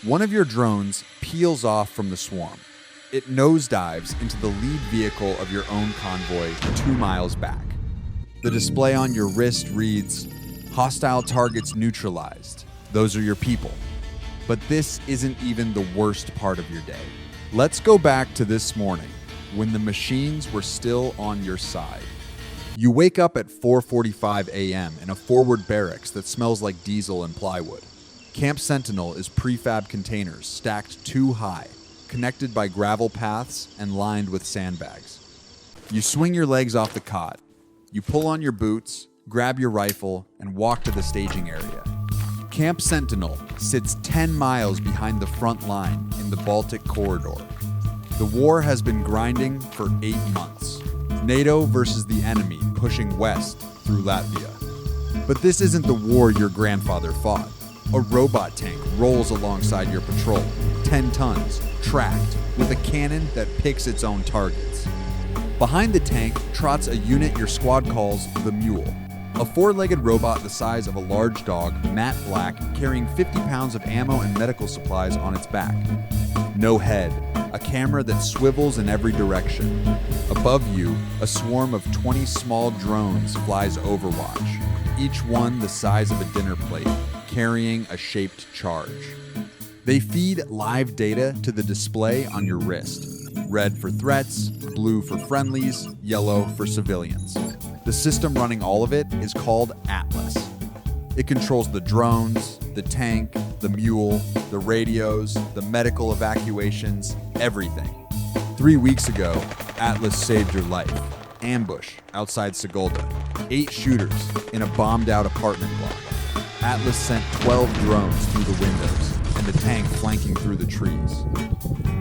One of your drones peels off from the swarm. It nosedives into the lead vehicle of your own convoy 2 miles back. The display on your wrist reads, "Hostile targets neutralized. Those are your people." But this isn't even the worst part of your day. Let's go back to this morning, when the machines were still on your side. You wake up at 4:45 a.m. in a forward barracks that smells like diesel and plywood. Camp Sentinel is prefab containers stacked too high, connected by gravel paths and lined with sandbags. You swing your legs off the cot. You pull on your boots, grab your rifle, and walk to the staging area. Camp Sentinel sits 10 miles behind the front line in the Baltic corridor. The war has been grinding for 8 months. NATO versus the enemy pushing west through Latvia. But this isn't the war your grandfather fought. A robot tank rolls alongside your patrol, 10 tons, tracked, with a cannon that picks its own targets. Behind the tank trots a unit your squad calls the Mule, a 4-legged robot the size of a large dog, matte black, carrying 50 pounds of ammo and medical supplies on its back. No head, a camera that swivels in every direction. Above you, a swarm of 20 small drones flies Overwatch, each one the size of a dinner plate, carrying a shaped charge. They feed live data to the display on your wrist. Red for threats, blue for friendlies, yellow for civilians. The system running all of it is called Atlas. It controls the drones, the tank, the mule, the radios, the medical evacuations, everything. 3 weeks ago, Atlas saved your life. Ambush outside Sigulda. 8 shooters in a bombed-out apartment block. Atlas sent 12 drones through the windows and the tank flanking through the trees.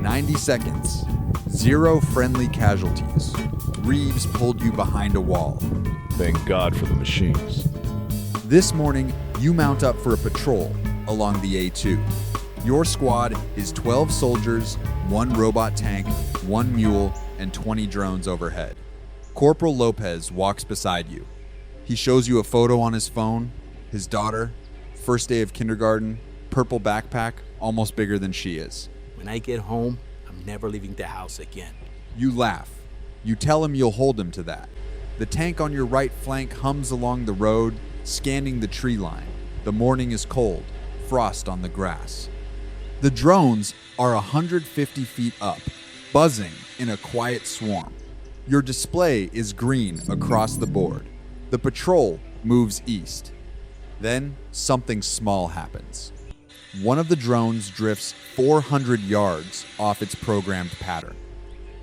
90 seconds. 0 friendly casualties. Reeves pulled you behind a wall. Thank God for the machines. This morning, you mount up for a patrol along the A2. Your squad is 12 soldiers, 1 robot tank, 1 mule, and 20 drones overhead. Corporal Lopez walks beside you. He shows you a photo on his phone, his daughter, first day of kindergarten, purple backpack, almost bigger than she is. When I get home, I'm never leaving the house again. You laugh. You tell him you'll hold him to that. The tank on your right flank hums along the road, scanning the tree line. The morning is cold, frost on the grass. The drones are 150 feet up, buzzing in a quiet swarm. Your display is green across the board. The patrol moves east. Then something small happens. One of the drones drifts 400 yards off its programmed pattern.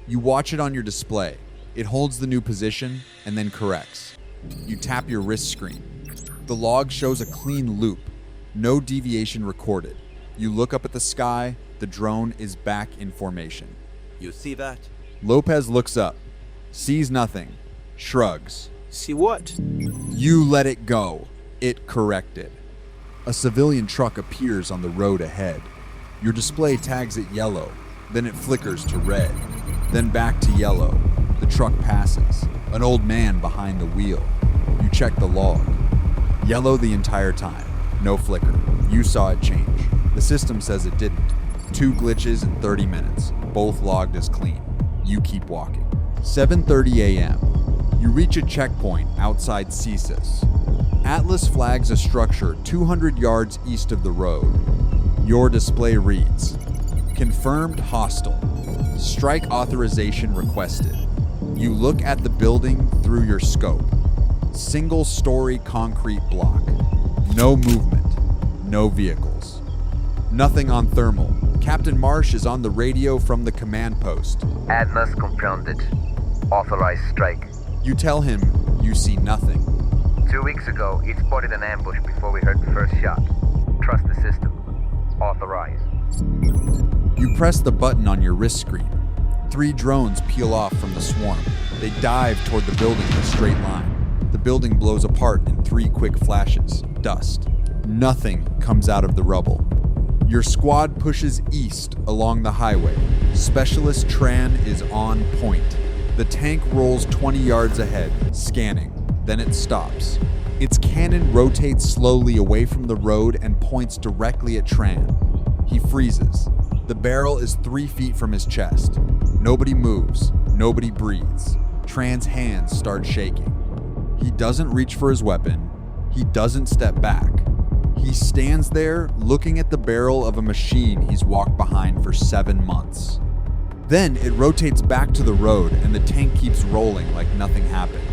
You watch it on your display. It holds the new position and then corrects. You tap your wrist screen. The log shows a clean loop, no deviation recorded. You look up at the sky, the drone is back in formation. You see that? Lopez looks up, sees nothing, shrugs. See what? You let it go. It corrected. A civilian truck appears on the road ahead. Your display tags it yellow, then it flickers to red, then back to yellow. The truck passes. An old man behind the wheel. You check the log. Yellow the entire time. No flicker. You saw it change. The system says it didn't. 2 glitches in 30 minutes. Both logged as clean. You keep walking. 7:30 a.m. You reach a checkpoint outside CSIS. Atlas flags a structure 200 yards east of the road. Your display reads, "Confirmed hostile. Strike authorization requested." You look at the building through your scope. Single-story concrete block. No movement. No vehicles. Nothing on thermal. Captain Marsh is on the radio from the command post. Atlas confirmed. Authorized strike. You tell him you see nothing. 2 weeks ago, it spotted an ambush before we heard the first shot. Trust the system. Authorize. You press the button on your wrist screen. 3 drones peel off from the swarm. They dive toward the building in a straight line. The building blows apart in 3 quick flashes. Dust. Nothing comes out of the rubble. Your squad pushes east along the highway. Specialist Tran is on point. The tank rolls 20 yards ahead, scanning. Then it stops. Its cannon rotates slowly away from the road and points directly at Tran. He freezes. The barrel is 3 feet from his chest. Nobody moves. Nobody breathes. Tran's hands start shaking. He doesn't reach for his weapon. He doesn't step back. He stands there looking at the barrel of a machine he's walked behind for 7 months. Then it rotates back to the road and the tank keeps rolling like nothing happened.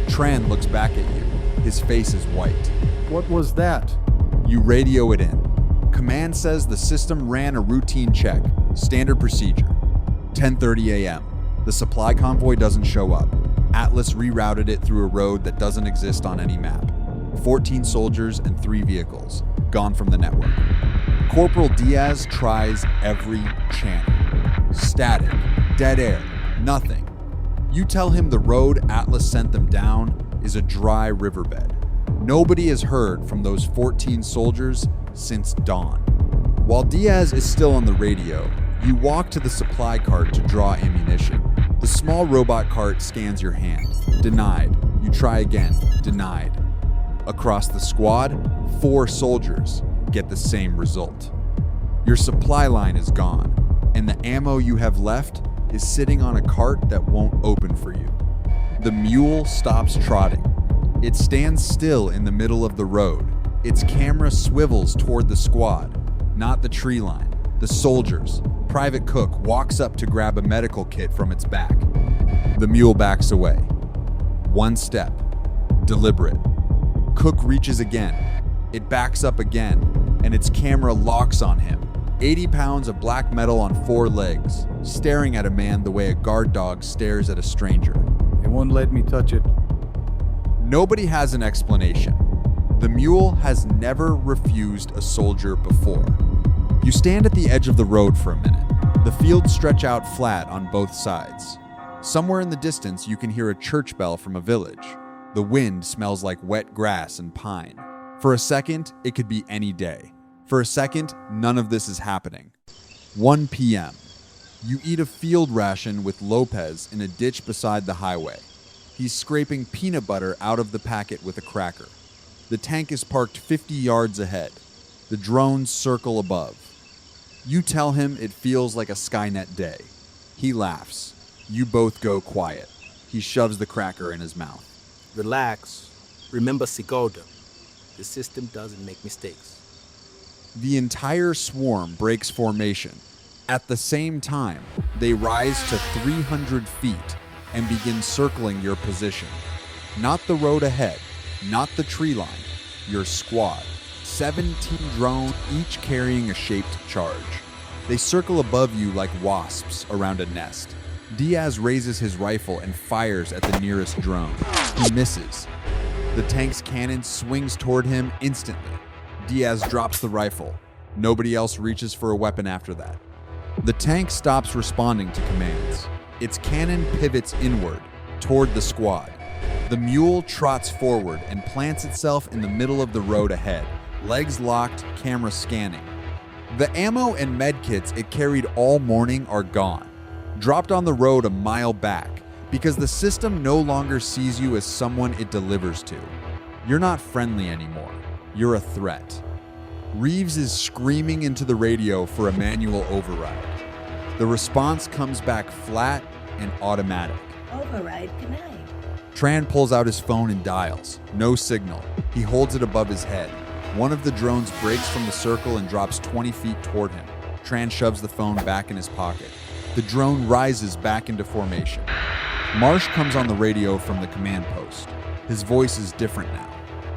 Tran looks back at you. His face is white. What was that? You radio it in. Command says the system ran a routine check. Standard procedure. 10:30 a.m. The supply convoy doesn't show up. Atlas rerouted it through a road that doesn't exist on any map. 14 soldiers and 3 vehicles. Gone from the network. Corporal Diaz tries every channel. Static. Dead air. Nothing. You tell him the road Atlas sent them down is a dry riverbed. Nobody has heard from those 14 soldiers since dawn. While Diaz is still on the radio, you walk to the supply cart to draw ammunition. The small robot cart scans your hand. Denied. You try again. Denied. Across the squad, 4 soldiers get the same result. Your supply line is gone, and the ammo you have left is sitting on a cart that won't open for you. The mule stops trotting. It stands still in the middle of the road. Its camera swivels toward the squad, not the tree line. The soldiers. Private Cook walks up to grab a medical kit from its back. The mule backs away. 1 step. Deliberate. Cook reaches again. It backs up again, and its camera locks on him. 80 pounds of black metal on 4 legs, staring at a man the way a guard dog stares at a stranger. They won't let me touch it. Nobody has an explanation. The mule has never refused a soldier before. You stand at the edge of the road for a minute. The fields stretch out flat on both sides. Somewhere in the distance, you can hear a church bell from a village. The wind smells like wet grass and pine. For a second, it could be any day. For a second, none of this is happening. 1 p.m. You eat a field ration with Lopez in a ditch beside the highway. He's scraping peanut butter out of the packet with a cracker. The tank is parked 50 yards ahead. The drones circle above. You tell him it feels like a Skynet day. He laughs. You both go quiet. He shoves the cracker in his mouth. Relax. Remember Sigoda. The system doesn't make mistakes. The entire swarm breaks formation. At the same time, they rise to 300 feet and begin circling your position. Not the road ahead, not the tree line, your squad. 17 drones, each carrying a shaped charge. They circle above you like wasps around a nest. Diaz raises his rifle and fires at the nearest drone. He misses. The tank's cannon swings toward him instantly. Diaz drops the rifle. Nobody else reaches for a weapon after that. The tank stops responding to commands. Its cannon pivots inward, toward the squad. The mule trots forward and plants itself in the middle of the road ahead, legs locked, camera scanning. The ammo and medkits it carried all morning are gone, dropped on the road a mile back, because the system no longer sees you as someone it delivers to. You're not friendly anymore. You're a threat. Reeves is screaming into the radio for a manual override. The response comes back flat and automatic. Override denied. Tran pulls out his phone and dials. No signal. He holds it above his head. One of the drones breaks from the circle and drops 20 feet toward him. Tran shoves the phone back in his pocket. The drone rises back into formation. Marsh comes on the radio from the command post. His voice is different now.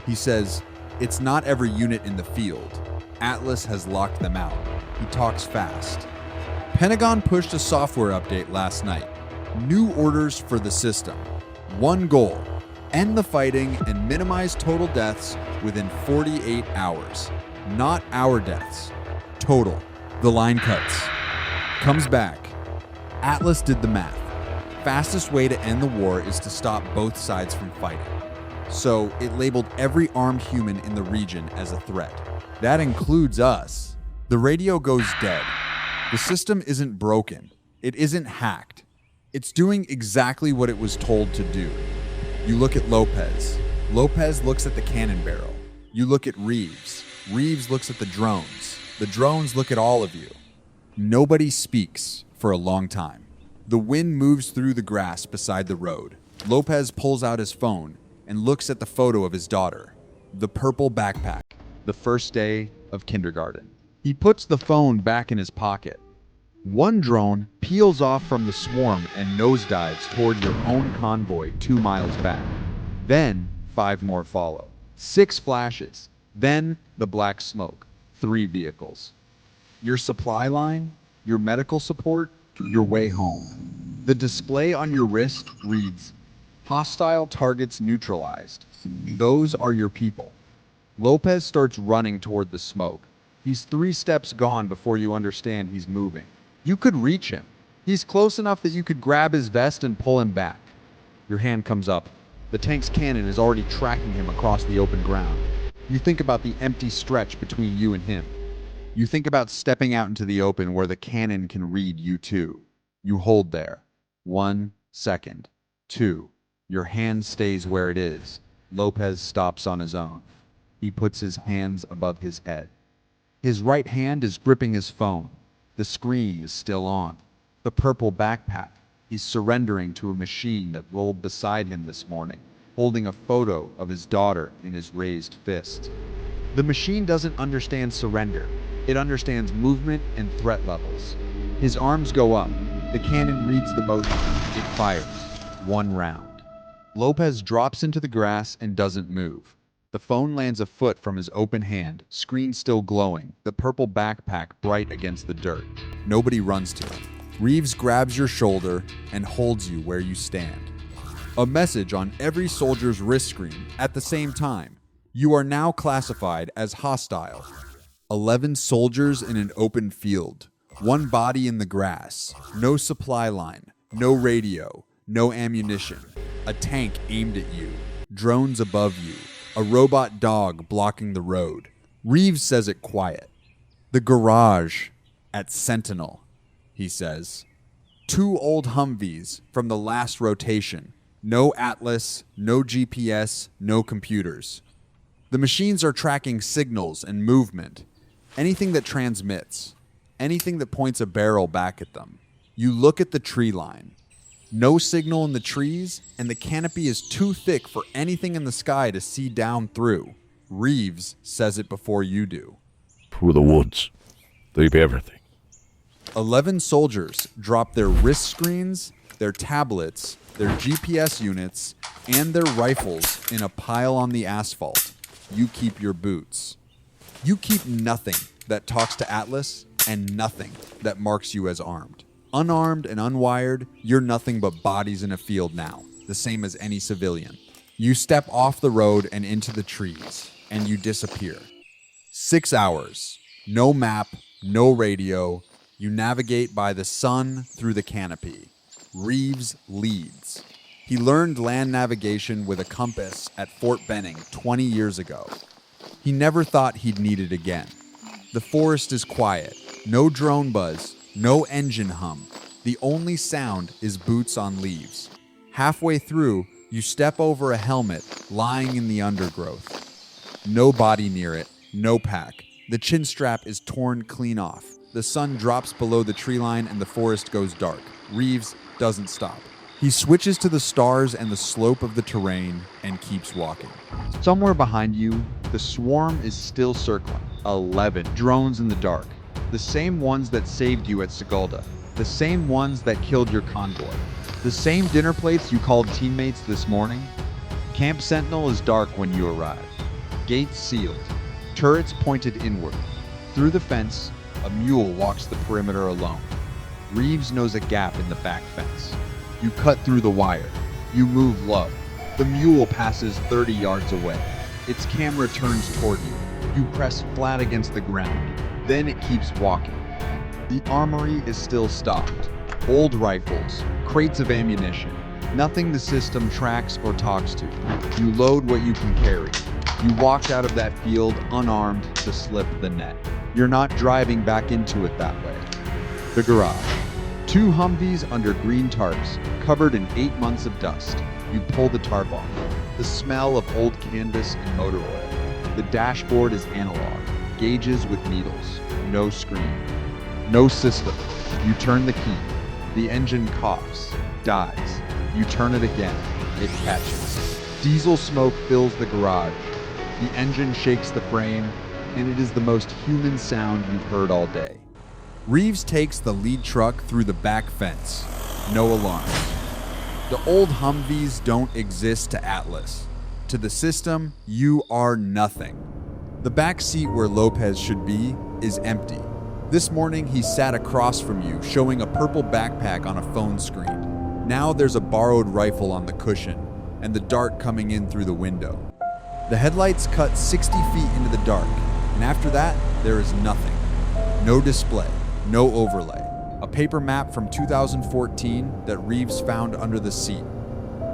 He says, "It's not every unit in the field. Atlas has locked them out." He talks fast. Pentagon pushed a software update last night. New orders for the system. One goal: end the fighting and minimize total deaths within 48 hours. Not our deaths. Total. The line cuts. Comes back. Atlas did the math. Fastest way to end the war is to stop both sides from fighting. So it labeled every armed human in the region as a threat. That includes us. The radio goes dead. The system isn't broken. It isn't hacked. It's doing exactly what it was told to do. You look at Lopez. Lopez looks at the cannon barrel. You look at Reeves. Reeves looks at the drones. The drones look at all of you. Nobody speaks for a long time. The wind moves through the grass beside the road. Lopez pulls out his phone and looks at the photo of his daughter. The purple backpack. The first day of kindergarten. He puts the phone back in his pocket. One drone peels off from the swarm and nosedives toward your own convoy 2 miles back. Then 5 more follow. 6 flashes. Then the black smoke. 3 vehicles. Your supply line, your medical support, your way home. The display on your wrist reads, "Hostile targets neutralized." Those are your people. Lopez starts running toward the smoke. He's 3 steps gone before you understand he's moving. You could reach him. He's close enough that you could grab his vest and pull him back. Your hand comes up. The tank's cannon is already tracking him across the open ground. You think about the empty stretch between you and him. You think about stepping out into the open where the cannon can read you too. You hold there. 1 second. 2. Your hand stays where it is. Lopez stops on his own. He puts his hands above his head. His right hand is gripping his phone. The screen is still on. The purple backpack. He's surrendering to a machine that rolled beside him this morning, holding a photo of his daughter in his raised fist. The machine doesn't understand surrender. It understands movement and threat levels. His arms go up. The cannon reads the motion. It fires. 1 round. Lopez drops into the grass and doesn't move. The phone lands a foot from his open hand, screen still glowing, the purple backpack bright against the dirt. Nobody runs to him. Reeves grabs your shoulder and holds you where you stand. A message on every soldier's wrist screen at the same time. You are now classified as hostile. 11 soldiers in an open field. 1 body in the grass. No supply line. No radio. No ammunition. A tank aimed at you. Drones above you. A robot dog blocking the road. Reeves says it quiet. The garage at Sentinel, he says. 2 old Humvees from the last rotation. No Atlas, no GPS, no computers. The machines are tracking signals and movement. Anything that transmits. Anything that points a barrel back at them. You look at the tree line. No signal in the trees, and the canopy is too thick for anything in the sky to see down through. Reeves says it before you do. Through the woods. Leave everything. 11 soldiers drop their wrist screens, their tablets, their GPS units, and their rifles in a pile on the asphalt. You keep your boots. You keep nothing that talks to Atlas and nothing that marks you as armed. Unarmed and unwired, you're nothing but bodies in a field now, the same as any civilian. You step off the road and into the trees, and you disappear. 6 hours. No map, no radio. You navigate by the sun through the canopy. Reeves leads. He learned land navigation with a compass at Fort Benning 20 years ago. He never thought he'd need it again. The forest is quiet. No drone buzz. No engine hum. The only sound is boots on leaves. Halfway through, you step over a helmet lying in the undergrowth. No body near it, no pack. The chin strap is torn clean off. The sun drops below the tree line and the forest goes dark. Reeves doesn't stop. He switches to the stars and the slope of the terrain and keeps walking. Somewhere behind you, the swarm is still circling. 11 drones in the dark. The same ones that saved you at Sigulda. The same ones that killed your convoy. The same dinner plates you called teammates this morning. Camp Sentinel is dark when you arrive. Gates sealed. Turrets pointed inward. Through the fence, a mule walks the perimeter alone. Reeves knows a gap in the back fence. You cut through the wire. You move low. The mule passes 30 yards away. Its camera turns toward you. You press flat against the ground. Then it keeps walking. The armory is still stocked. Old rifles, crates of ammunition, nothing the system tracks or talks to. You load what you can carry. You walked out of that field unarmed to slip the net. You're not driving back into it that way. The garage. 2 Humvees under green tarps, covered in 8 months of dust. You pull the tarp off. The smell of old canvas and motor oil. The dashboard is analog. gauges with needles. No screen. No system. You turn the key. The engine coughs, dies. You turn it again. It catches. Diesel smoke fills the garage. The engine shakes the frame, and it is the most human sound you've heard all day. Reeves takes the lead truck through the back fence. No alarms. The old Humvees don't exist to Atlas. To the system, you are nothing. The back seat where Lopez should be is empty. This morning, he sat across from you, showing a purple backpack on a phone screen. Now there's a borrowed rifle on the cushion, and the dart coming in through the window. The headlights cut 60 feet into the dark, and after that, there is nothing. No display, no overlay. A paper map from 2014 that Reeves found under the seat.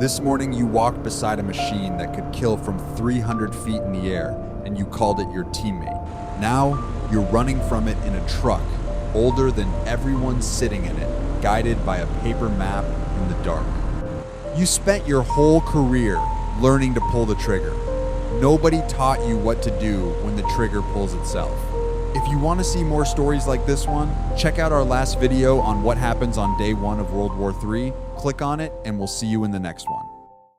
This morning, you walked beside a machine that could kill from 300 feet in the air, and you called it your teammate. Now, you're running from it in a truck, older than everyone sitting in it, guided by a paper map in the dark. You spent your whole career learning to pull the trigger. Nobody taught you what to do when the trigger pulls itself. If you want to see more stories like this one, check out our last video on what happens on day 1 of World War III. Click on it, and we'll see you in the next one.